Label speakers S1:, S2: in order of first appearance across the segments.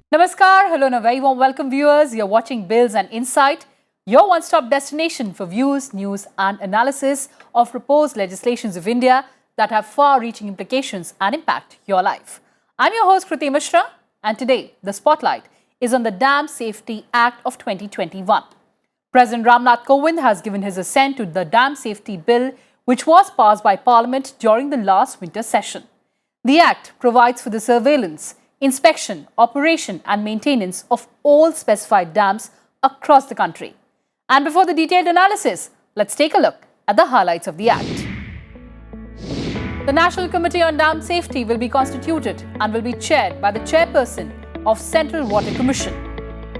S1: Namaskar, hello and a very warm welcome viewers. You're watching Bills and Insight, your one-stop destination for views, news and analysis of proposed legislations of India that have far-reaching implications and impact your life. I'm your host Kriti Mishra, and today the spotlight is on the Dam Safety Act of 2021. President Ramnath Kovind has given his assent to the Dam Safety Bill, which was passed by Parliament during the last winter session. The Act provides for the surveillance, inspection, operation and maintenance of all specified dams across the country. And before the detailed analysis, let's take a look at the highlights of the Act. The National Committee on Dam Safety will be constituted and will be chaired by the chairperson of Central Water Commission.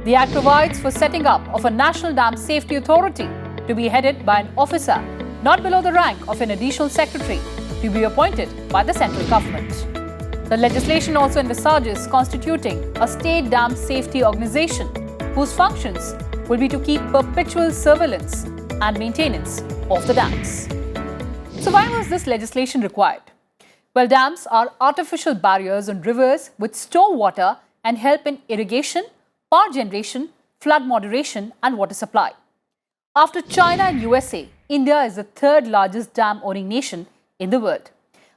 S1: The Act provides for setting up of a National Dam Safety Authority to be headed by an officer not below the rank of an additional secretary to be appointed by the central government. The legislation also envisages constituting a state dam safety organization whose functions will be to keep perpetual surveillance and maintenance of the dams. So why was this legislation required? Well, dams are artificial barriers on rivers which store water and help in irrigation, power generation, flood moderation and water supply. After China and USA, India is the third largest dam owning nation in the world.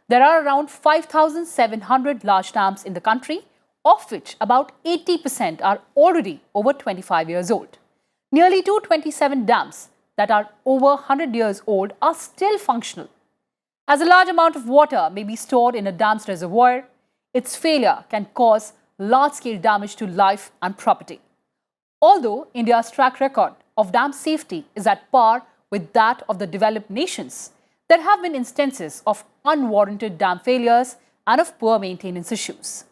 S1: There are around 5,700 large dams in the country, of which about 80% are already over 25 years old. Nearly 227 dams that are over 100 years old are still functional. As a large amount of water may be stored in a dam's reservoir, its failure can cause large-scale damage to life and property. Although India's track record of dam safety is at par with that of the developed nations, there have been instances of unwarranted dam failures and of poor maintenance issues.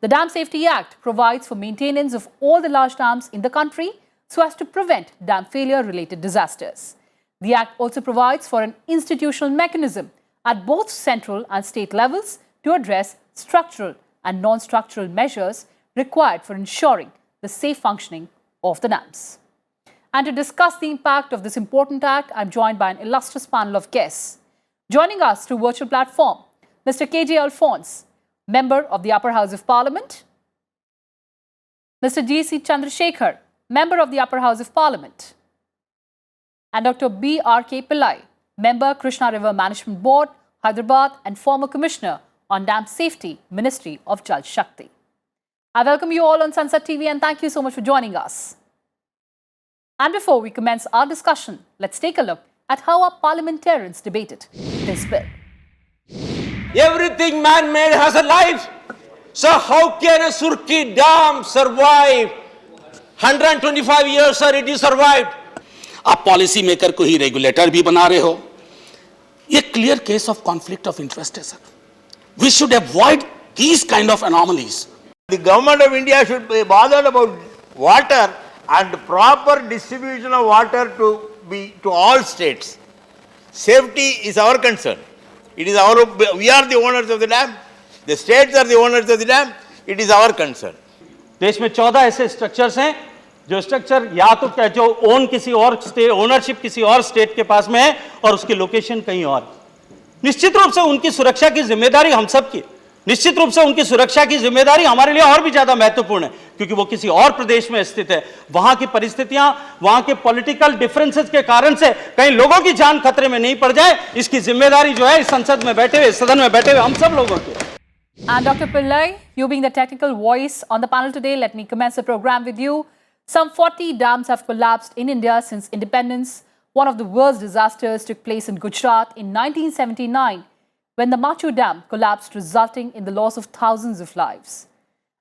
S1: The Dam Safety Act provides for maintenance of all the large dams in the country so as to prevent dam failure-related disasters. The Act also provides for an institutional mechanism at both central and state levels to address structural and non-structural measures required for ensuring the safe functioning of the dams. And to discuss the impact of this important act, I'm joined by an illustrious panel of guests. Joining us through virtual platform, Mr. K.J. Alphons, Member of the Upper House of Parliament, Mr. G.C. Chandrashekhar, Member of the Upper House of Parliament, and Dr. B.R.K. Pillai, Member, Krishna River Management Board, Hyderabad, and former Commissioner on Dam Safety, Ministry of Jal Shakti. I welcome you all on Sansad TV and thank you so much for joining us. And before we commence our discussion, let's take a look at how our parliamentarians debated this bill.
S2: Everything man-made has a life. So how can a Surki dam survive? 125 years, sir, it is survived.
S3: आप policy maker को ही regulator भी बना रहे हो. ये clear case of conflict of interest है sir. We should avoid these kind of anomalies.
S2: The government of India should be bothered about water and proper distribution of water to all states. Safety is our concern. It is we are the owners of the dam. The states are the owners of the dam. It is our concern.
S4: देश में 14 ऐसे structures हैं जो structure या तो जो own किसी और स्टेट, ओनरशिप किसी और स्टेट के पास में है और उसकी लोकेशन कहीं और. निश्चित रूप से उनकी सुरक्षा की जिम्मेदारी हम सब की. निश्चित रूप से उनकी सुरक्षा की जिम्मेदारी हमारे लिए और भी ज्यादा महत्वपूर्ण है क्योंकि वो किसी और प्रदेश में स्थित है. वहां की परिस्थितियां, वहां के पॉलिटिकल डिफरेंसेस के कारण से कहीं लोगों की जान खतरे में नहीं पड़ जाए, इसकी जिम्मेदारी जो है इस संसद में बैठे हुए, सदन में बैठे हुए हम सब लोगों की.
S1: And Dr. Pillai, you being the technical voice on the panel today, let me commence the program with you. Some 40 dams have collapsed in India since independence. One of the worst disasters took place in Gujarat in 1979 when the Machu Dam collapsed, resulting in the loss of thousands of lives.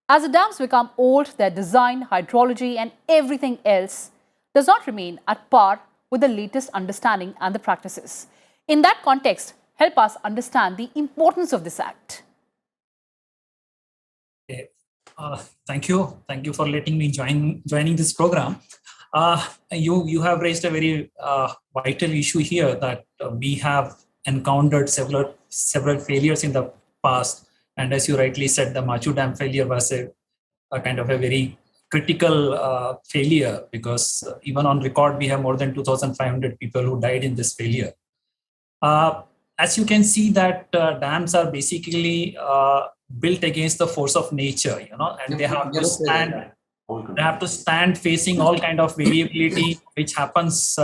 S1: As the dams become old, their design, hydrology and everything else does not remain at par with the latest understanding and the practices. In that context, help us understand the importance of this act.
S5: Thank you for letting me joining this program. You have raised a very vital issue here that we have encountered several failures in the past, and as you rightly said, the Machu Dam failure was a kind of a very critical failure because even on record we have more than 2,500 people who died in this failure. as you can see that dams are basically built against the force of nature, and they have to stand. They have to stand facing all kind of variability which happens,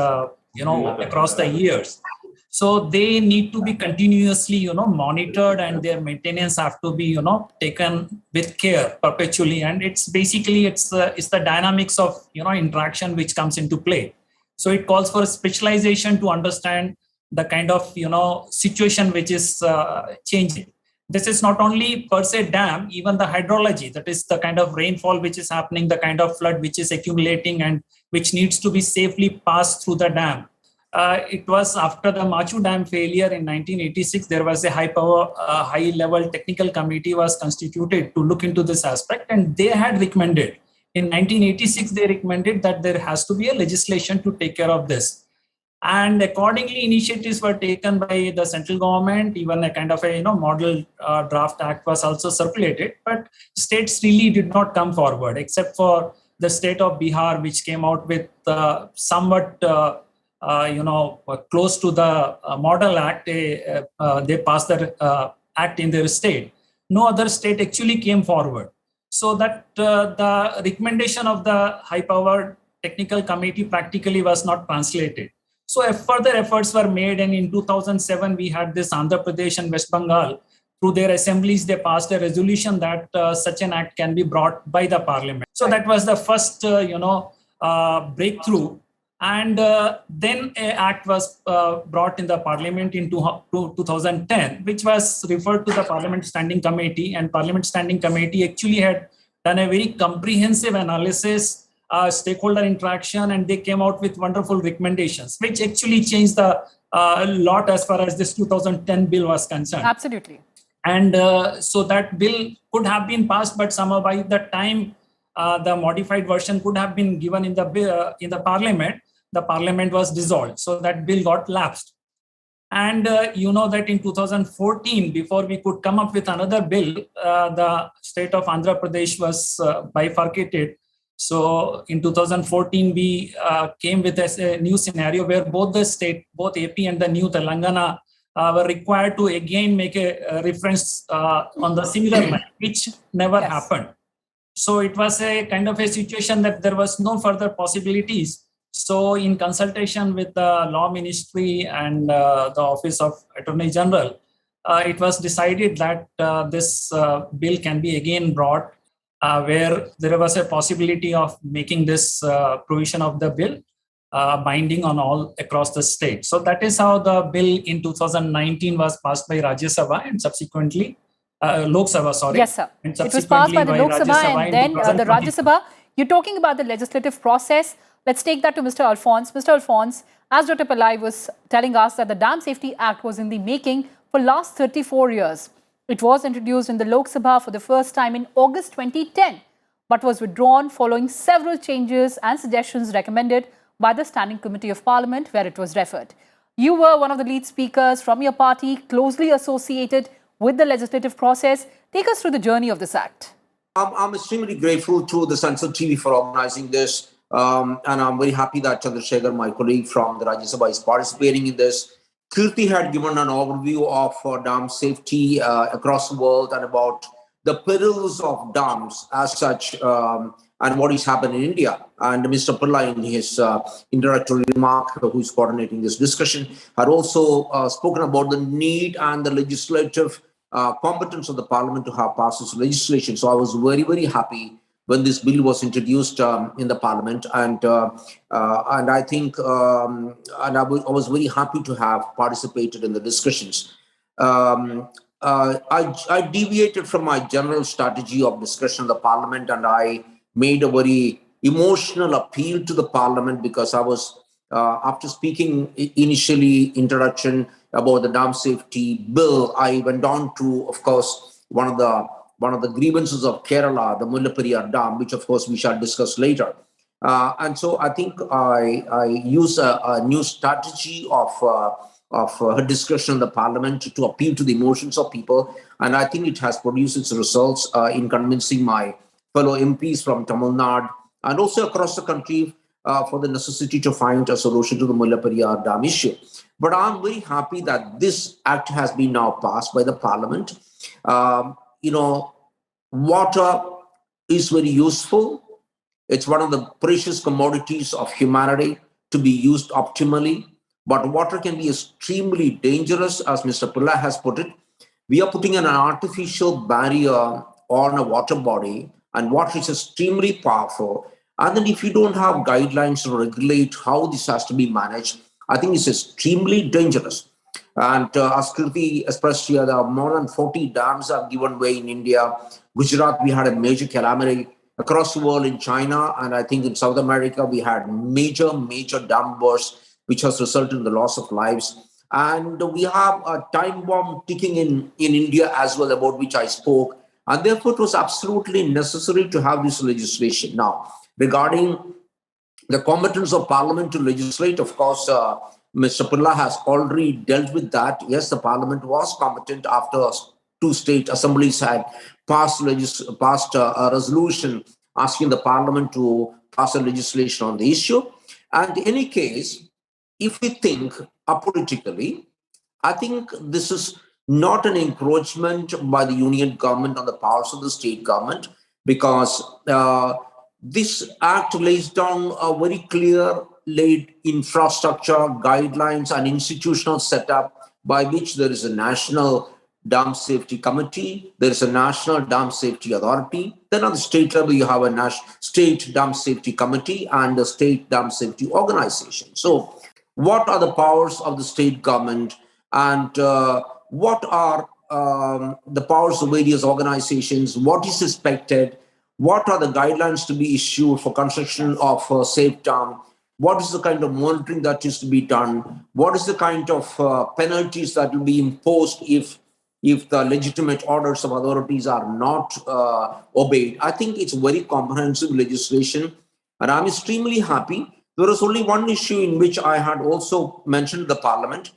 S5: across the years. So they need to be continuously, monitored, and their maintenance have to be, taken with care perpetually. And it's basically it's the dynamics of interaction which comes into play. So it calls for specialization to understand the kind of situation which is changing. This is not only per se dam, even the hydrology, that is the kind of rainfall which is happening, the kind of flood which is accumulating and which needs to be safely passed through the dam. It was after the Machu Dam failure in 1986, there was a high-level technical committee was constituted to look into this aspect, and they had recommended, in 1986, they recommended that there has to be a legislation to take care of this. And accordingly, initiatives were taken by the central government. Even a kind of a model draft act was also circulated, but states really did not come forward, except for the state of Bihar, which came out with somewhat close to the model act. They passed that act in their state. No other state actually came forward. So that the recommendation of the high-powered technical committee practically was not translated. So further efforts were made, and in 2007 we had this Andhra Pradesh and West Bengal. Through their assemblies, they passed a resolution that such an act can be brought by the parliament. So that was the first, breakthrough. And then an act was brought in the parliament in 2010, which was referred to the Parliament Standing Committee. And Parliament Standing Committee actually had done a very comprehensive analysis, stakeholder interaction, and they came out with wonderful recommendations, which actually changed the lot as far as this 2010 bill was concerned.
S1: Absolutely.
S5: And so that bill could have been passed, but somehow by the time the modified version could have been given in the parliament was dissolved. So that bill got lapsed. And you know that in 2014, before we could come up with another bill, the state of Andhra Pradesh was bifurcated. So in 2014, we came with a new scenario where both AP and the new Telangana were required to again make a reference on the similar line, which never happened. So it was a kind of a situation that there was no further possibilities. So in consultation with the Law Ministry and the Office of Attorney General, it was decided that this bill can be again brought, where there was a possibility of making this provision of the bill binding on all across the state. So that is how the bill in 2019 was passed by Rajya Sabha and subsequently Lok Sabha, sorry.
S1: Yes, sir.
S5: And
S1: it was passed by the Lok Sabha and then the Rajya Sabha. You're talking about the legislative process. Let's take that to Mr. Alphons. Mr. Alphons, as Dr. Pillai was telling us that the Dam Safety Act was in the making for last 34 years. It was introduced in the Lok Sabha for the first time in August 2010, but was withdrawn following several changes and suggestions recommended by the Standing Committee of Parliament, where it was referred. You were one of the lead speakers from your party, closely associated with the legislative process. Take us through the journey of this act.
S6: I'm extremely grateful to the Sansad TV for organizing this. And I'm very happy that Chandrashekhar, my colleague from the Rajya Sabha, is participating in this. Kriti had given an overview of dam safety across the world and about the perils of dams as such and what is happening in India. And Mr. Pillai, in his introductory remark, who is coordinating this discussion, had also spoken about the need and the legislative competence of the parliament to have passed this legislation. So I was very, very happy when this bill was introduced in the parliament, and I think, and I was very happy to have participated in the discussions. I deviated from my general strategy of discussion in the parliament, and I made a very emotional appeal to the parliament because I was, after speaking initially introduction about the dam safety bill, I went on to, of course, one of the grievances of Kerala, the Mullaperiyar Dam, which of course we shall discuss later. And so I think I use a new strategy of discussion in the parliament to appeal to the emotions of people. And I think it has produced its results in convincing my fellow MPs from Tamil Nadu and also across the country for the necessity to find a solution to the Mullaperiyar Dam issue. But I'm very happy that this act has been now passed by the Parliament. Water is very useful. It's one of the precious commodities of humanity to be used optimally. But water can be extremely dangerous, as Mr. Pillai has put it. We are putting an artificial barrier on a water body, and water is extremely powerful. And then if you don't have guidelines to regulate how this has to be managed, I think it's extremely dangerous. And as Kriti expressed here, there are more than 40 dams have given way in India. Gujarat, we had a major calamity. Across the world, in China, and I think in South America, we had major dam bursts, which has resulted in the loss of lives. And we have a time bomb ticking in India as well, about which I spoke. And therefore, it was absolutely necessary to have this legislation. Now, regarding the competence of Parliament to legislate, of course, Mr. Pillai has already dealt with that. Yes, the Parliament was competent after two state assemblies had passed a resolution asking the Parliament to pass a legislation on the issue. And in any case, if we think apolitically, I think this is not an encroachment by the union government on the powers of the state government, because this act lays down a very clear laid infrastructure, guidelines, and institutional setup by which there is a national Dam Safety Committee, there is a National Dam Safety Authority. Then on the state level, you have a State Dam Safety Committee and a State Dam Safety Organization. So what are the powers of the state government, and what are the powers of various organizations? What is expected? What are the guidelines to be issued for construction of a safe dam? What is the kind of monitoring that is to be done? What is the kind of penalties that will be imposed if the legitimate orders of authorities are not obeyed? I think it's very comprehensive legislation, and I'm extremely happy. There was only one issue in which I had also mentioned the Parliament.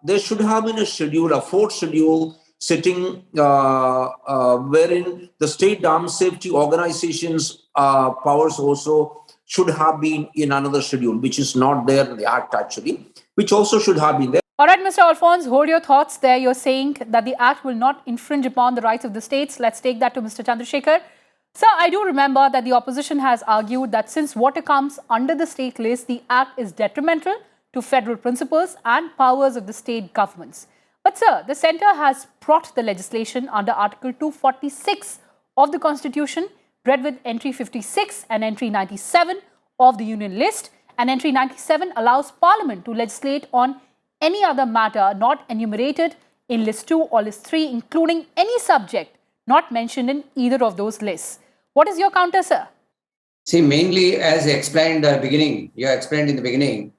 S6: There should have been a schedule, a fourth schedule, sitting wherein the state dam safety organizations' powers also should have been in another schedule, which is not there in the Act actually, which also should have been there.
S1: All right, Mr. Alphons, hold your thoughts there. You're saying that the Act will not infringe upon the rights of the states. Let's take that to Mr. Chandrashekhar. Sir, I do remember that the opposition has argued that since water comes under the state list, the Act is detrimental to federal principles and powers of the state governments. But sir, the centre has brought the legislation under Article 246 of the Constitution, read with entry 56 and entry 97 of the Union list, and entry 97 allows Parliament to legislate on any other matter not enumerated in list 2 or list 3, including any subject not mentioned in either of those lists. What is your counter, sir?
S7: See, mainly as explained in the beginning,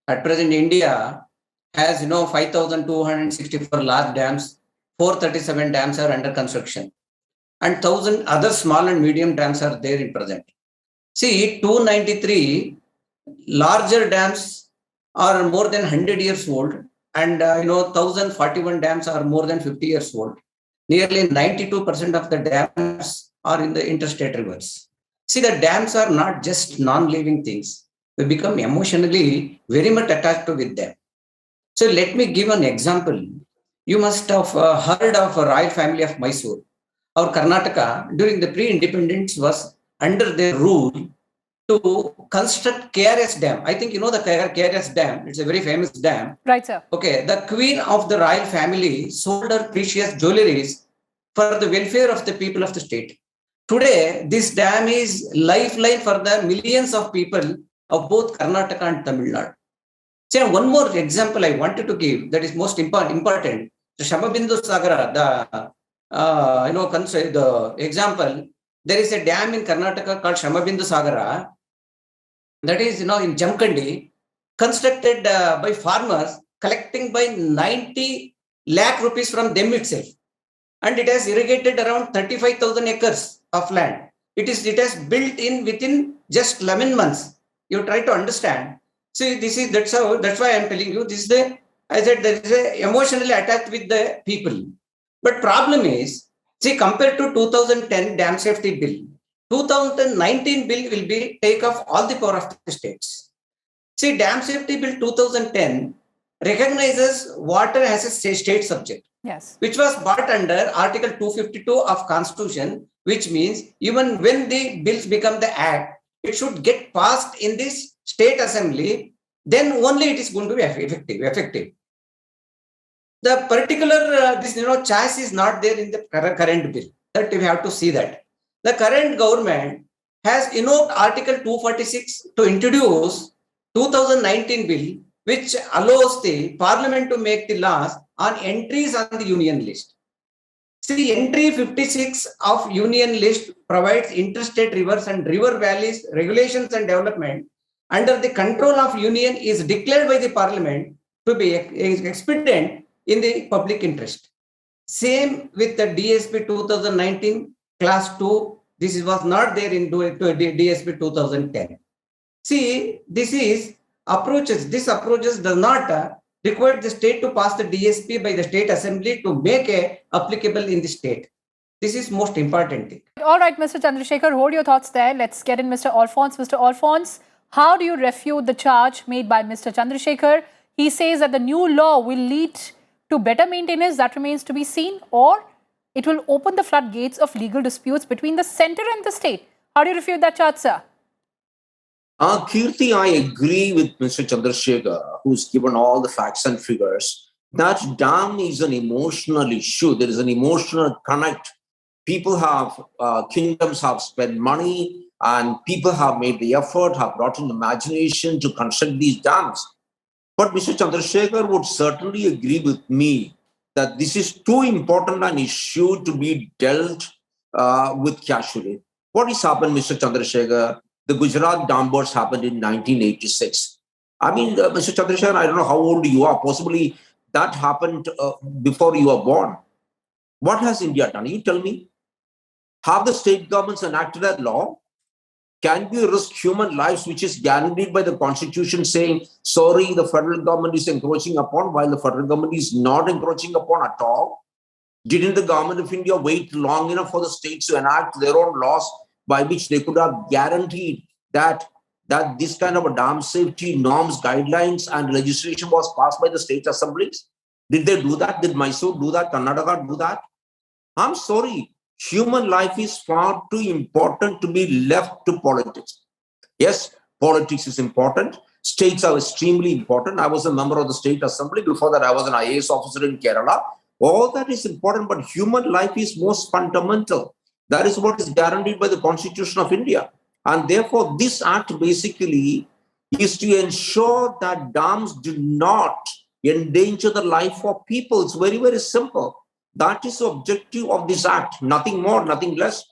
S7: at present India has 5,264 large dams, 437 dams are under construction, and 1,000 other small and medium dams are there in present. See, 293 larger dams are more than 100 years old, and 1,041 dams are more than 50 years old. Nearly 92% of the dams are in the interstate rivers. See, the dams are not just non-living things. We become emotionally very much attached with them. So let me give an example. You must have heard of a royal family of Mysore. Our Karnataka, during the pre-independence, was under their rule to construct KRS Dam. I think you know the KRS Dam. It's a very famous dam.
S1: Right, sir.
S7: Okay, the queen of the royal family sold her precious jewelries for the welfare of the people of the state. Today, this dam is lifeline for the millions of people of both Karnataka and Tamil Nadu. See, one more example I wanted to give that is most important. The Shamabindu Sagara, the example, there is a dam in Karnataka called Shamabindu Sagara, that is, in Jamkandi, constructed by farmers, collecting by 90 lakh rupees from them itself. And it has irrigated around 35,000 acres of land. It has built in within just 11 months. You try to understand. See, that's why I'm telling you, there is a emotionally attached with the people. But problem is, see, compared to 2010 Dam Safety Bill, 2019 bill will be take off all the power of the states. See, Dam Safety Bill 2010 recognizes water as a state subject,
S1: Yes.
S7: which was brought under Article 252 of Constitution, which means even when the bills become the act, it should get passed in this state assembly, then only it is going to be effective. The particular choice is not there in the current bill. That we have to see that. The current government has invoked Article 246 to introduce 2019 bill, which allows the parliament to make the laws on entries on the union list. See, entry 56 of union list provides interstate rivers and river valleys regulations and development under the control of union is declared by the parliament to be expedient in the public interest. Same with the DSP 2019 class 2. This was not there in DSP 2010. See, this approaches does not require the state to pass the DSP by the state assembly to make it applicable in the state. This is most important thing.
S1: All right, Mr. Chandrashekhar, hold your thoughts there. Let's get in Mr. Alphons. Mr. Alphons, how do you refute the charge made by Mr. Chandrashekhar? He says that the new law will lead to better maintenance. That remains to be seen, or it will open the floodgates of legal disputes between the centre and the state. How do you refute that charge, sir?
S6: Kirti, I agree with Mr. Chandrashekhar, who's given all the facts and figures. That dam is an emotional issue. There is an emotional connect. People have, kingdoms have spent money, and people have made the effort, have brought in imagination to construct these dams. But Mr. Chandrashekhar would certainly agree with me that this is too important an issue to be dealt with casually. What has happened, Mr. Chandrashekhar? The Gujarat dam burst happened in 1986. I mean, Mr. Chandrashekhar, I don't know how old you are. Possibly that happened before you were born. What has India done? You tell me. Have the state governments enacted that law? Can we risk human lives, which is guaranteed by the Constitution, saying, sorry, the federal government is encroaching upon, while the federal government is not encroaching upon at all? Didn't the government of India wait long enough for the states to enact their own laws by which they could have guaranteed that this kind of a dam safety norms, guidelines, and legislation was passed by the state assemblies? Did they do that? Did Mysore do that? Karnataka do that? I'm sorry. Human life is far too important to be left to politics. Yes, politics is important. States are extremely important. I was a member of the state assembly. Before that, I was an IAS officer in Kerala. All that is important, but human life is most fundamental. That is what is guaranteed by the Constitution of India. And therefore, this act basically is to ensure that dams do not endanger the life of people. It's very, very simple. That is the objective of this act, nothing more, nothing less.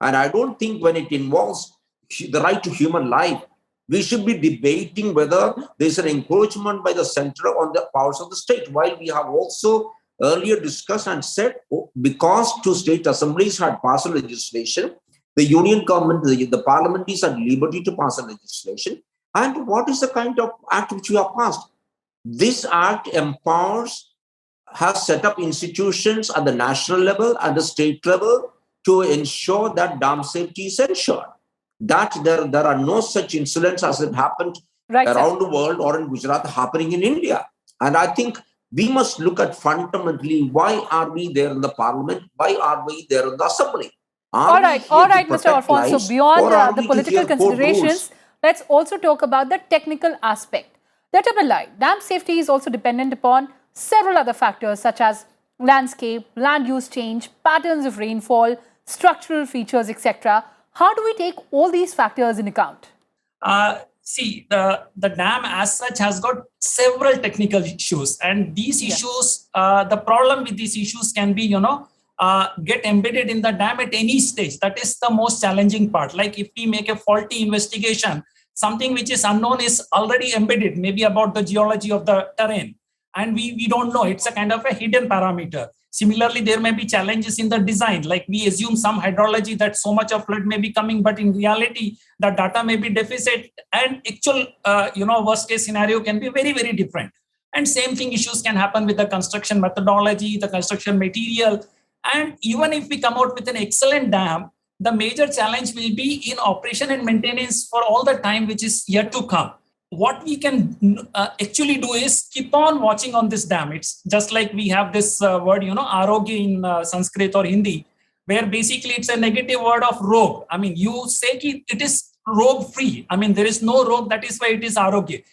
S6: And I don't think when it involves the right to human life, we should be debating whether there's an encroachment by the center on the powers of the state. While we have also earlier discussed and said, because two state assemblies had passed a legislation, the union government, the parliament is at liberty to pass a legislation. And what is the kind of act which we have passed? This act empowers, has set up institutions at the national level and the state level to ensure that dam safety is ensured. That there are no such incidents as it happened around the world or in Gujarat happening in India. And I think we must look at fundamentally, why are we there in the parliament? Why are we there in the assembly?
S1: All right, Mr. Alphons. So beyond the political considerations, let's also talk about the technical aspect. Dr. Pillai, dam safety is also dependent upon several other factors such as landscape, land use change, patterns of rainfall, structural features, etc. How do we take all these factors in account?
S5: See, the dam as such has got several technical issues, and these issues, the problem with these issues can be, get embedded in the dam at any stage. That is the most challenging part. Like if we make a faulty investigation, something which is unknown is already embedded, maybe about the geology of the terrain. And we don't know, it's a kind of a hidden parameter. Similarly, there may be challenges in the design, like we assume some hydrology that so much of flood may be coming, but in reality, the data may be deficit, and actual, worst case scenario can be very, very different. And same thing, issues can happen with the construction methodology, the construction material. And even if we come out with an excellent dam, the major challenge will be in operation and maintenance for all the time which is yet to come. What we can actually do is keep on watching on this dam. It's just like we have this word, arogya in Sanskrit or Hindi, where basically it's a negative word of rogue. I mean, you say it is rogue free. I mean, there is no rogue. That is why it is arogya.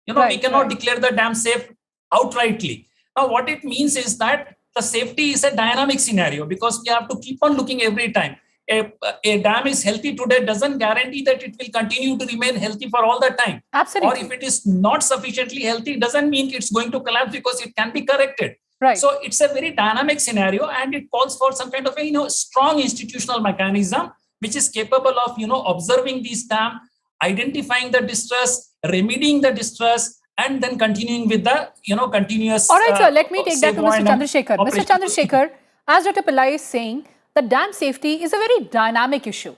S5: We cannot declare the dam safe outrightly. Now, what it means is that the safety is a dynamic scenario because we have to keep on looking every time. A dam is healthy today doesn't guarantee that it will continue to remain healthy for all the time.
S1: Absolutely.
S5: Or if it is not sufficiently healthy, doesn't mean it's going to collapse because it can be corrected.
S1: Right.
S5: So it's a very dynamic scenario and it calls for some kind of a strong institutional mechanism which is capable of observing these dam, identifying the distress, remedying the distress, and then continuing with the continuous.
S1: All right, sir. Let me take that to Mr. Chandrashekhar. Mr. Chandrashekhar, as Dr. Pillai is saying, the dam safety is a very dynamic issue,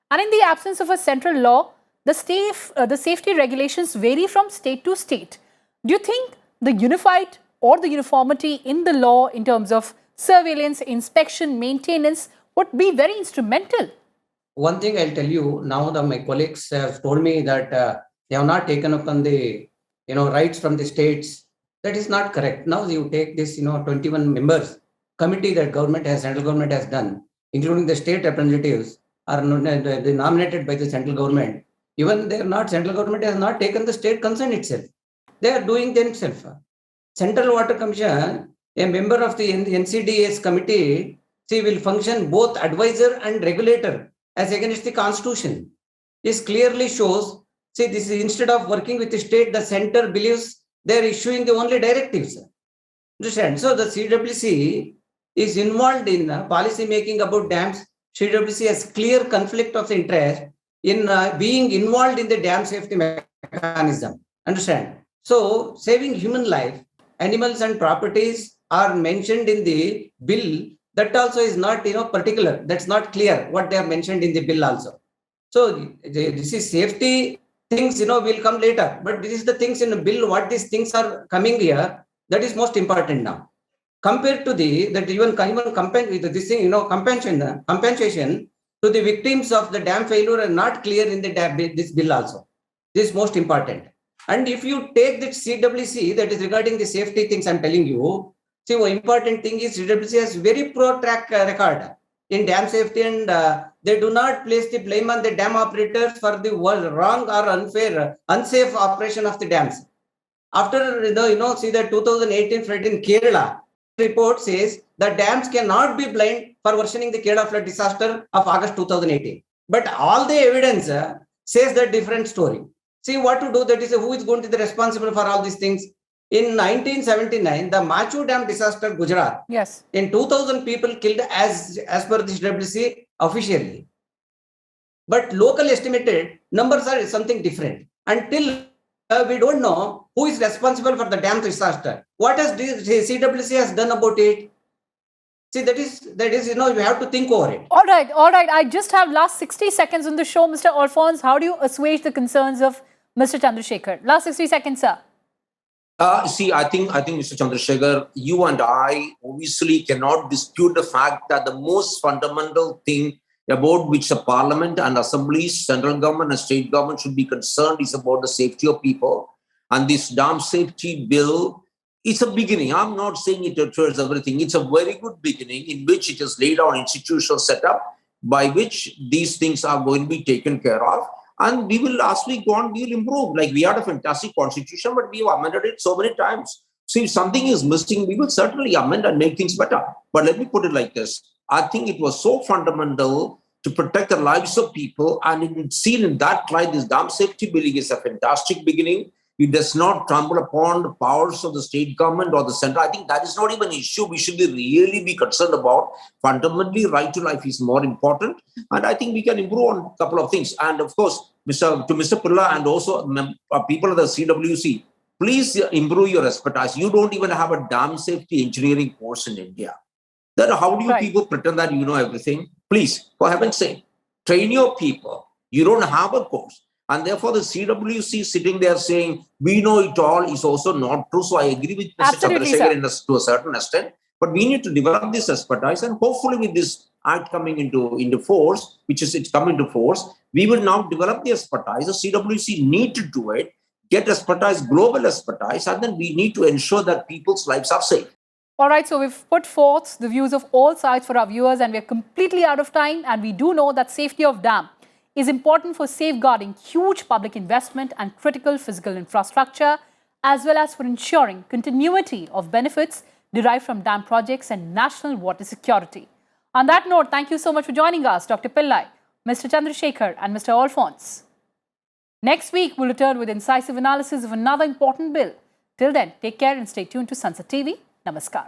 S1: and in the absence of a central law, the safety regulations vary from state to state. Do you think the unified or the uniformity in the law in terms of surveillance, inspection, maintenance would be very instrumental?
S7: One thing I'll tell you now that my colleagues have told me that they have not taken up on the rights from the states. That is not correct. Now you take this 21 members committee that central government has done, including the state representatives are nominated by the central government. Even central government has not taken the state concern itself. They are doing themselves. Central Water Commission, a member of the NCDS committee, will function both advisor and regulator as against the constitution. This clearly shows, this is instead of working with the state, the center believes they are issuing the only directives. Understand? So the CWC is involved in policy making about dams. CWC has clear conflict of interest in being involved in the dam safety mechanism. Understand? So saving human life, animals and properties are mentioned in the bill. That also is not particular. That's not clear what they have mentioned in the bill also. So this is safety things will come later. But this is the things in the bill. What these things are coming here, that is most important now. Compared to compensation to the victims of the dam failure are not clear in this bill also. This is most important. And if you take the CWC, that is regarding the safety things I'm telling you, one important thing is CWC has very pro track record in dam safety, and they do not place the blame on the dam operators for the wrong or unsafe operation of the dams. After the 2018 flood in Kerala, report says the dams cannot be blamed for worsening the Kerala flood disaster of August 2018. But all the evidence says the different story. See what to do, that is who is going to be responsible for all these things. In 1979, the Machu Dam disaster, Gujarat.
S1: Yes.
S7: In 2,000 people killed as per the CWC officially. But local estimated numbers are something different. Until we don't know who is responsible for the dam disaster. What has the CWC has done about it? See, that is you have to think over it.
S1: All right. I just have last 60 seconds on the show, Mr. Alphons. How do you assuage the concerns of Mr. Chandrashekhar? Last 60 seconds, sir.
S6: I think Mr. Chandrashekhar, you and I obviously cannot dispute the fact that the most fundamental thing about which the parliament and assemblies, central government and state government should be concerned is about the safety of people. And this dam safety bill, it's a beginning. I'm not saying it addresses everything. It's a very good beginning in which it has laid out institutional setup by which these things are going to be taken care of. And we will, as we go on, we will improve. Like, we had a fantastic constitution, but we have amended it so many times. So if something is missing, we will certainly amend and make things better. But let me put it like this. I think it was so fundamental to protect the lives of people. And it's seen in that light, this dam safety bill is a fantastic beginning. It does not trample upon the powers of the state government or the center. I think that is not even an issue we should really be concerned about. Fundamentally, right to life is more important. And I think we can improve on a couple of things. And of course, to Mr. Pillai and also people of the CWC, please improve your expertise. You don't even have a dam safety engineering course in India. Then how do you people pretend that you know everything? Please, for heaven's sake, train your people. You don't have a course. And therefore, the CWC sitting there saying, we know it all is also not true. So I agree with Mr. Chandrashekhar to a certain extent. But we need to develop this expertise, and hopefully with this act coming into force, which is it's coming to force, we will now develop the expertise. The CWC need to do it, get expertise, global expertise, and then we need to ensure that people's lives are safe.
S1: All right, so we've put forth the views of all sides for our viewers, and we're completely out of time. And we do know that safety of dam is important for safeguarding huge public investment and critical physical infrastructure, as well as for ensuring continuity of benefits derived from dam projects and national water security. On that note, thank you so much for joining us, Dr. Pillai, Mr. Chandrashekhar and Mr. Alphons. Next week, we'll return with incisive analysis of another important bill. Till then, take care and stay tuned to Sansad TV. Namaskar.